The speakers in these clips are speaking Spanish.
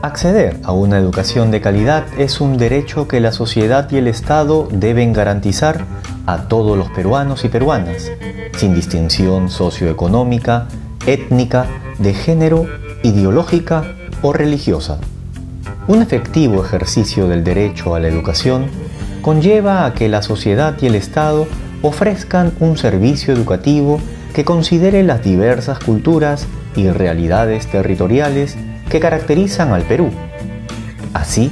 Acceder a una educación de calidad es un derecho que la sociedad y el Estado deben garantizar a todos los peruanos y peruanas, sin distinción socioeconómica, étnica, de género, ideológica o religiosa. Un efectivo ejercicio del derecho a la educación conlleva a que la sociedad y el Estado ofrezcan un servicio educativo que considere las diversas culturas y realidades territoriales que caracterizan al Perú, así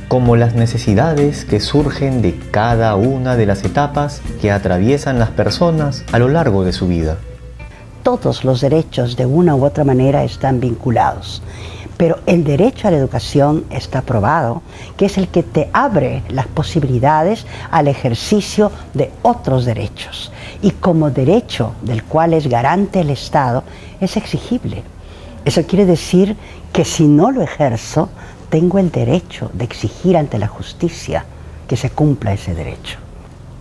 como las necesidades que surgen de cada una de las etapas que atraviesan las personas a lo largo de su vida. Todos los derechos de una u otra manera están vinculados, pero el derecho a la educación está probado que es el que te abre las posibilidades al ejercicio de otros derechos, y como derecho del cual es garante el Estado, es exigible. Eso quiere decir que si no lo ejerzo, tengo el derecho de exigir ante la justicia que se cumpla ese derecho.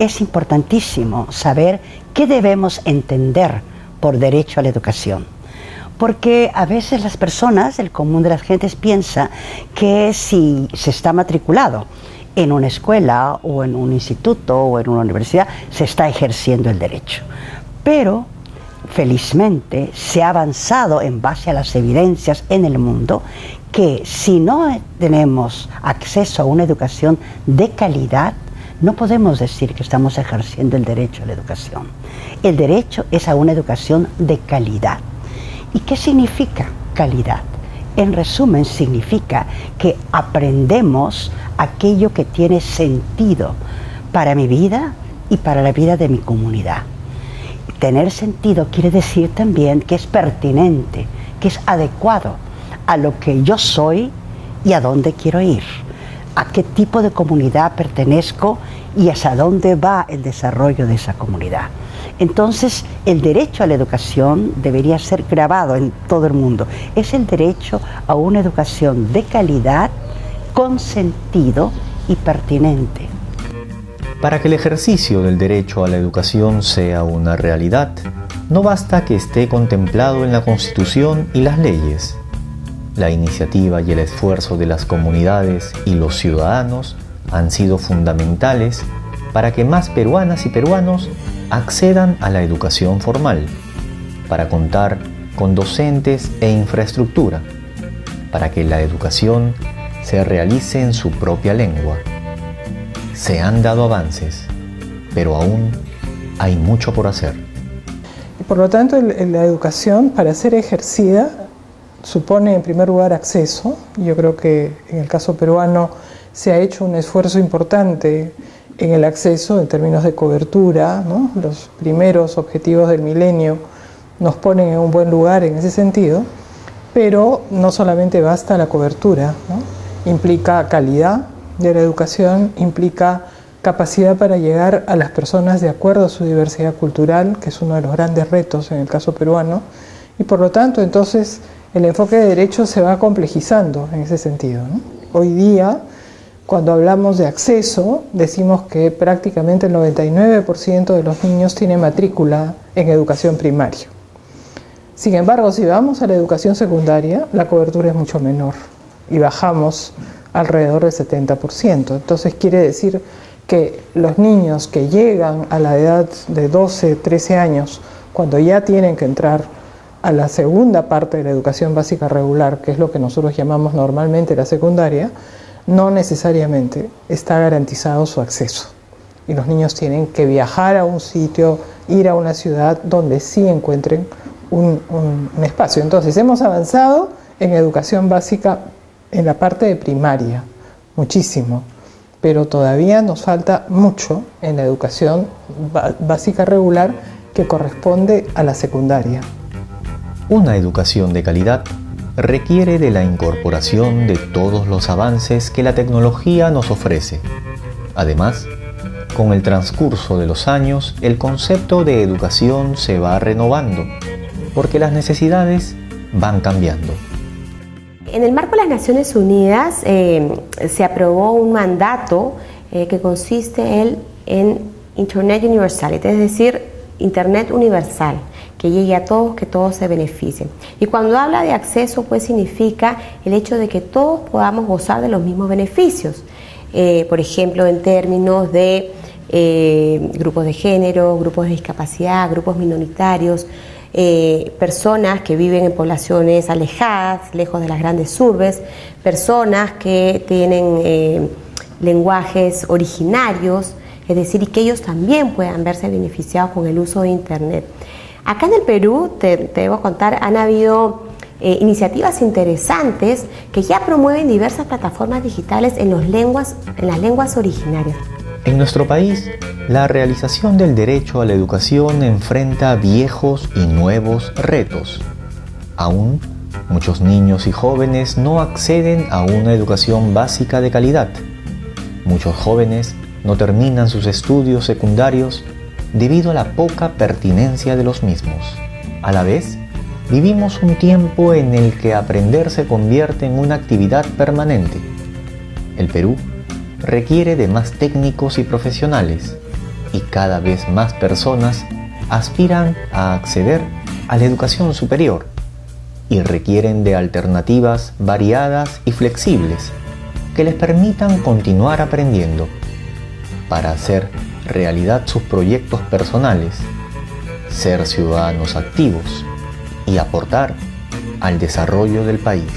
Es importantísimo saber qué debemos entender por derecho a la educación, porque a veces las personas, el común de las gentes, piensa que si se está matriculado en una escuela o en un instituto o en una universidad, se está ejerciendo el derecho. Pero felizmente se ha avanzado en base a las evidencias en el mundo que si no tenemos acceso a una educación de calidad, no podemos decir que estamos ejerciendo el derecho a la educación. El derecho es a una educación de calidad. ¿Y qué significa calidad? En resumen, significa que aprendemos aquello que tiene sentido para mi vida y para la vida de mi comunidad. Tener sentido quiere decir también que es pertinente, que es adecuado a lo que yo soy y a dónde quiero ir, a qué tipo de comunidad pertenezco y hacia dónde va el desarrollo de esa comunidad. Entonces, el derecho a la educación debería ser grabado en todo el mundo. Es el derecho a una educación de calidad, con sentido y pertinente. Para que el ejercicio del derecho a la educación sea una realidad, no basta que esté contemplado en la Constitución y las leyes. La iniciativa y el esfuerzo de las comunidades y los ciudadanos han sido fundamentales para que más peruanas y peruanos accedan a la educación formal, para contar con docentes e infraestructura, para que la educación se realice en su propia lengua. Se han dado avances, pero aún hay mucho por hacer. Y por lo tanto, la educación, para ser ejercida, supone en primer lugar acceso. Yo creo que en el caso peruano se ha hecho un esfuerzo importante en el acceso en términos de cobertura, ¿no? Los primeros objetivos del milenio nos ponen en un buen lugar en ese sentido, pero no solamente basta la cobertura, ¿no? Implica calidad de la educación, implica capacidad para llegar a las personas de acuerdo a su diversidad cultural, que es uno de los grandes retos en el caso peruano, y por lo tanto entonces el enfoque de derechos se va complejizando en ese sentido, ¿no? Hoy día, cuando hablamos de acceso, decimos que prácticamente el 99% de los niños tiene matrícula en educación primaria. Sin embargo, si vamos a la educación secundaria, la cobertura es mucho menor y bajamos alrededor del 70%. Entonces quiere decir que los niños que llegan a la edad de 12, 13 años, cuando ya tienen que entrar a la segunda parte de la educación básica regular, que es lo que nosotros llamamos normalmente la secundaria, no necesariamente está garantizado su acceso. Y los niños tienen que viajar a un sitio, ir a una ciudad donde sí encuentren un espacio. Entonces hemos avanzado en educación básica en la parte de primaria, muchísimo, pero todavía nos falta mucho en la educación básica regular que corresponde a la secundaria. Una educación de calidad requiere de la incorporación de todos los avances que la tecnología nos ofrece. Además, con el transcurso de los años, el concepto de educación se va renovando, porque las necesidades van cambiando. En el marco de las Naciones Unidas se aprobó un mandato que consiste en Internet Universality, es decir, Internet universal, que que llegue a todos, que todos se beneficien. Y cuando habla de acceso, pues significa el hecho de que todos podamos gozar de los mismos beneficios. Por ejemplo, en términos de grupos de género, grupos de discapacidad, grupos minoritarios, personas que viven en poblaciones alejadas, lejos de las grandes urbes, personas que tienen lenguajes originarios, es decir, y que ellos también puedan verse beneficiados con el uso de Internet. Acá en el Perú, te debo contar, han habido iniciativas interesantes que ya promueven diversas plataformas digitales en las lenguas originarias. En nuestro país, la realización del derecho a la educación enfrenta viejos y nuevos retos. Aún, muchos niños y jóvenes no acceden a una educación básica de calidad. Muchos jóvenes no terminan sus estudios secundarios debido a la poca pertinencia de los mismos. A la vez, vivimos un tiempo en el que aprender se convierte en una actividad permanente. El Perú requiere de más técnicos y profesionales, y cada vez más personas aspiran a acceder a la educación superior y requieren de alternativas variadas y flexibles que les permitan continuar aprendiendo para hacer realidad sus proyectos personales, ser ciudadanos activos y aportar al desarrollo del país.